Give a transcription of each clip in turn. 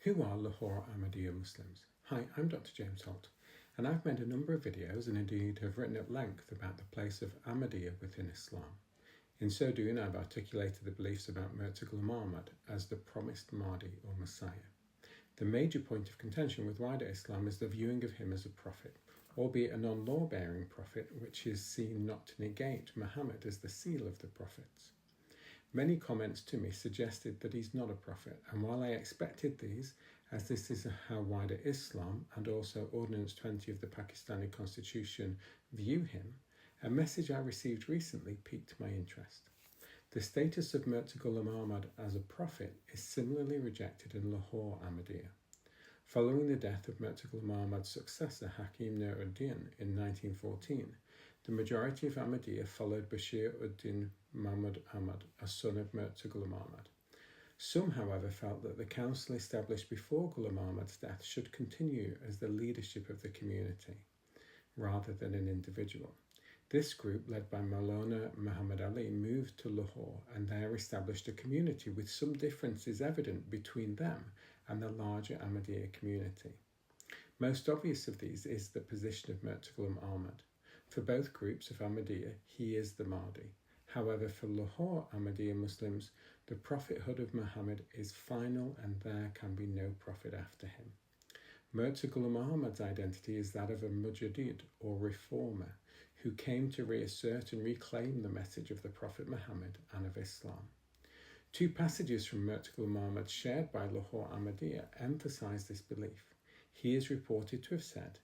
Who are Lahore Ahmadiyya Muslims? Hi, I'm Dr. James Holt, and I've made a number of videos and indeed have written at length about the place of Ahmadiyya within Islam. In so doing, I've articulated the beliefs about Mirza Ghulam Ahmad as the promised Mahdi or Messiah. The major point of contention with wider Islam is the viewing of him as a prophet, albeit a non-law-bearing prophet, which is seen not to negate Muhammad as the seal of the prophets. Many comments to me suggested that he's not a prophet, and while I expected these, as this is how wider Islam and also Ordinance 20 of the Pakistani Constitution view him, a message I received recently piqued my interest. The status of Mirza Ghulam Ahmad as a prophet is similarly rejected in Lahore Ahmadiyya. Following the death of Mirza Ghulam Ahmad's successor Hakim Nur-ud-Din in 1914, the majority of Ahmadiyya followed Bashir ud-Din Mahmud Ahmad, a son of Mirza Ghulam Ahmad. Some, however, felt that the council established before Ghulam Ahmad's death should continue as the leadership of the community, rather than an individual. This group, led by Maulana Muhammad Ali, moved to Lahore and there established a community with some differences evident between them and the larger Ahmadiyya community. Most obvious of these is the position of Mirza Ghulam Ahmad. For both groups of Ahmadiyya, he is the Mahdi. However, for Lahore Ahmadiyya Muslims, the prophethood of Muhammad is final and there can be no prophet after him. Mirza Ghulam Ahmad's identity is that of a mujaddid or reformer who came to reassert and reclaim the message of the Prophet Muhammad and of Islam. Two passages from Mirza Ghulam Ahmad shared by Lahore Ahmadiyya emphasize this belief. He is reported to have said,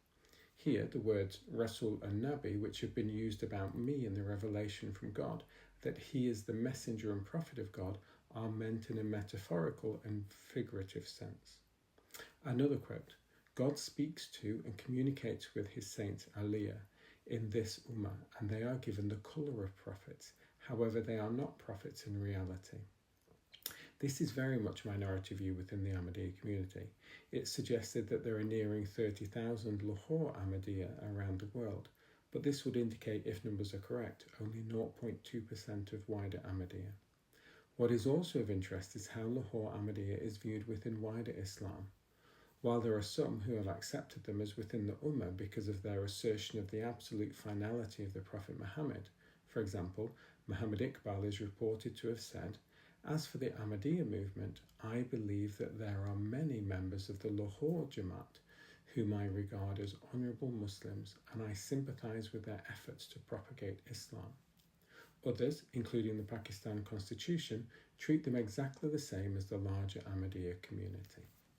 here the words Rasul and Nabi, which have been used about me in the revelation from God, that he is the messenger and prophet of God, are meant in a metaphorical and figurative sense. Another quote, God speaks to and communicates with his saints Aliyah in this ummah, and they are given the colour of prophets. However, they are not prophets in reality. This is very much a minority view within the Ahmadiyya community. It suggested that there are nearing 30,000 Lahore Ahmadiyya around the world, but this would indicate, if numbers are correct, only 0.2% of wider Ahmadiyya. What is also of interest is how Lahore Ahmadiyya is viewed within wider Islam. While there are some who have accepted them as within the Ummah because of their assertion of the absolute finality of the Prophet Muhammad, for example, Muhammad Iqbal is reported to have said, as for the Ahmadiyya movement, I believe that there are many members of the Lahore Jamaat whom I regard as honourable Muslims and I sympathise with their efforts to propagate Islam. Others, including the Pakistan Constitution, treat them exactly the same as the larger Ahmadiyya community.